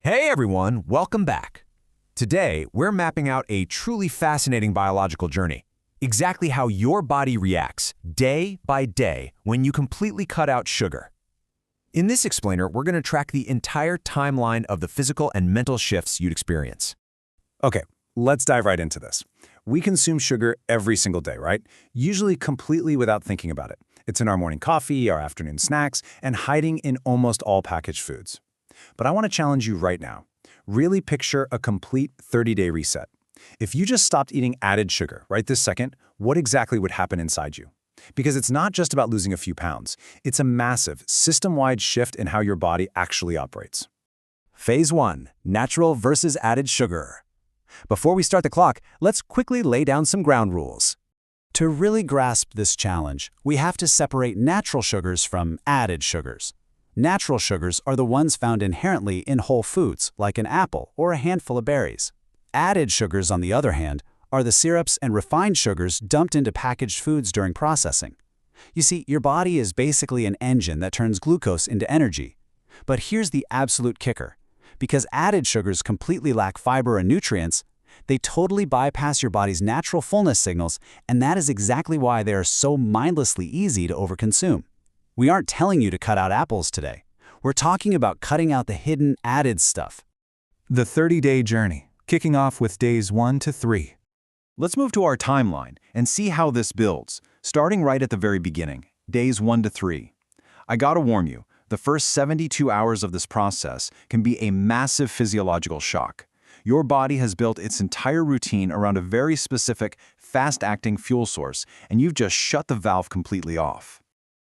Hey everyone, welcome back. Today, we're mapping out a truly fascinating biological journey. Exactly how your body reacts, day by day, when you completely cut out sugar. In this explainer, we're going to track the entire timeline of the physical and mental shifts you'd experience. Okay, let's dive right into this. We consume sugar every single day, right? Usually completely without thinking about it. It's in our morning coffee, our afternoon snacks, and hiding in almost all packaged foods. But I want to challenge you right now. Really picture a complete 30-day reset. If you just stopped eating added sugar right this second, what exactly would happen inside you? Because it's not just about losing a few pounds. It's a massive, system-wide shift in how your body actually operates. Phase 1. Natural versus added sugar. Before we start the clock, let's quickly lay down some ground rules. To really grasp this challenge, we have to separate natural sugars from added sugars. Natural sugars are the ones found inherently in whole foods, like an apple or a handful of berries. Added sugars, on the other hand, are the syrups and refined sugars dumped into packaged foods during processing. You see, your body is basically an engine that turns glucose into energy. But here's the absolute kicker. Because added sugars completely lack fiber and nutrients, they totally bypass your body's natural fullness signals, and that is exactly why they are so mindlessly easy to overconsume. We aren't telling you to cut out apples today. We're talking about cutting out the hidden added stuff. The 30-day journey, kicking off with days 1 to 3. Let's move to our timeline and see how this builds, starting right at the very beginning, days 1 to 3. I gotta warn you, the first 72 hours of this process can be a massive physiological shock. Your body has built its entire routine around a very specific, fast-acting fuel source, and you've just shut the valve completely off.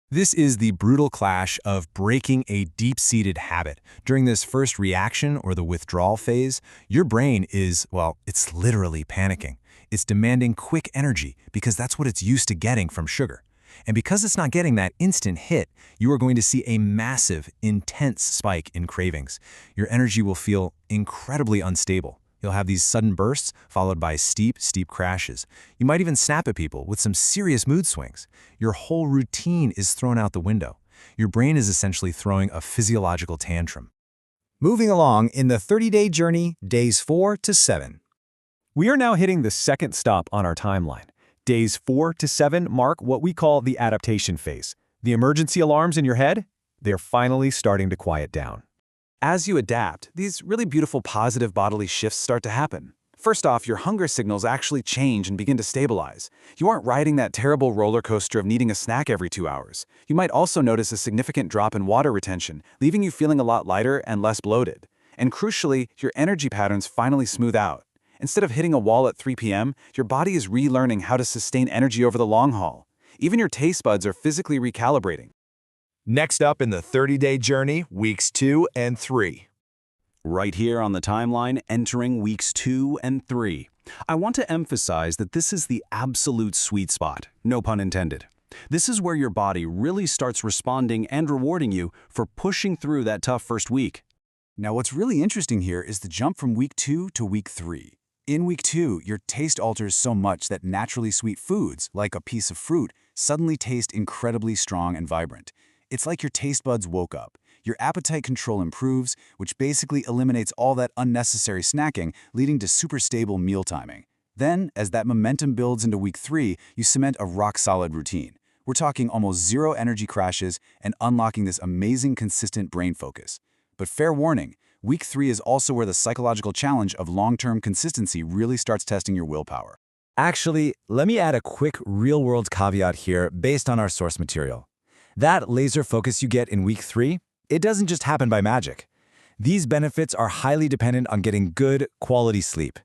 This is the brutal clash of breaking a deep-seated habit. During this first reaction or the withdrawal phase, your brain is, well, it's literally panicking. It's demanding quick energy because that's what it's used to getting from sugar. And because it's not getting that instant hit, you are going to see a massive, intense spike in cravings. Your energy will feel incredibly unstable. You'll have these sudden bursts followed by steep crashes. You might even snap at people with some serious mood swings. Your whole routine is thrown out the window. Your brain is essentially throwing a physiological tantrum. Moving along in the 30-day journey, days 4 to 7. We are now hitting the second stop on our timeline. Days 4 to 7 mark what we call the adaptation phase. The emergency alarms in your head, they're finally starting to quiet down. As you adapt, these really beautiful positive bodily shifts start to happen. First off, your hunger signals actually change and begin to stabilize. You aren't riding that terrible roller coaster of needing a snack every 2 hours. You might also notice a significant drop in water retention, leaving you feeling a lot lighter and less bloated. And crucially, your energy patterns finally smooth out. Instead of hitting a wall at 3 p.m., your body is relearning how to sustain energy over the long haul. Even your taste buds are physically recalibrating. Next up in the 30-day journey, weeks 2 and 3. Right here on the timeline, entering weeks 2 and 3. I want to emphasize that this is the absolute sweet spot, no pun intended. This is where your body really starts responding and rewarding you for pushing through that tough first week. Now, what's really interesting here is the jump from week 2 to week 3. In week 2, your taste alters so much that naturally sweet foods, like a piece of fruit, suddenly taste incredibly strong and vibrant. It's like your taste buds woke up. Your appetite control improves, which basically eliminates all that unnecessary snacking, leading to super stable meal timing. Then, as that momentum builds into week 3, you cement a rock-solid routine. We're talking almost zero energy crashes and unlocking this amazing consistent brain focus. But fair warning, week 3 is also where the psychological challenge of long-term consistency really starts testing your willpower. Actually, let me add a quick real-world caveat here based on our source material. That laser focus you get in week 3, it doesn't just happen by magic. These benefits are highly dependent on getting good, quality sleep.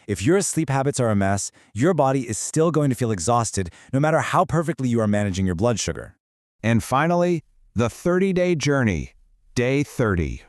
If your sleep habits are a mess, your body is still going to feel exhausted no matter how perfectly you are managing your blood sugar. And finally, the 30-day journey, day 30.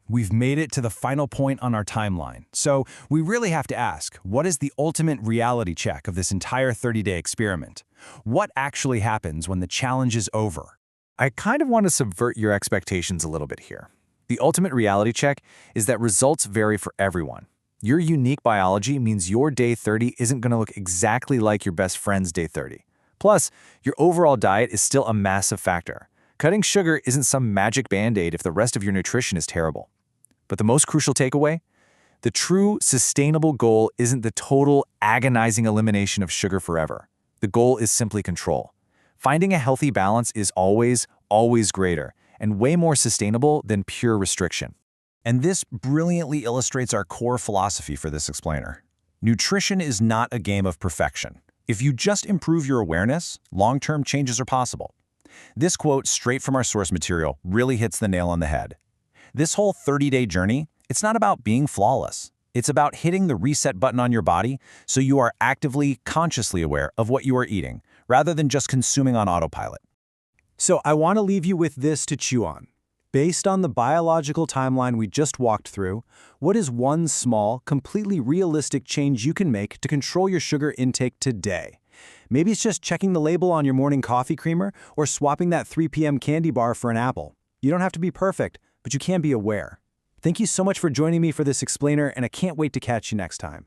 We've made it to the final point on our timeline, so we really have to ask, what is the ultimate reality check of this entire 30-day experiment? What actually happens when the challenge is over? I kind of want to subvert your expectations a little bit here. The ultimate reality check is that results vary for everyone. Your unique biology means your day 30 isn't going to look exactly like your best friend's day 30. Plus, your overall diet is still a massive factor. Cutting sugar isn't some magic band-aid if the rest of your nutrition is terrible. But the most crucial takeaway? The true sustainable goal isn't the total agonizing elimination of sugar forever. The goal is simply control. Finding a healthy balance is always, always greater and way more sustainable than pure restriction. And this brilliantly illustrates our core philosophy for this explainer. Nutrition is not a game of perfection. If you just improve your awareness, long-term changes are possible. This quote, straight from our source material, really hits the nail on the head. This whole 30-day journey, it's not about being flawless. It's about hitting the reset button on your body so you are actively, consciously aware of what you are eating, rather than just consuming on autopilot. So I want to leave you with this to chew on. Based on the biological timeline we just walked through, what is one small, completely realistic change you can make to control your sugar intake today? Maybe it's just checking the label on your morning coffee creamer or swapping that 3 p.m. candy bar for an apple. You don't have to be perfect, but you can be aware. Thank you so much for joining me for this explainer, and I can't wait to catch you next time.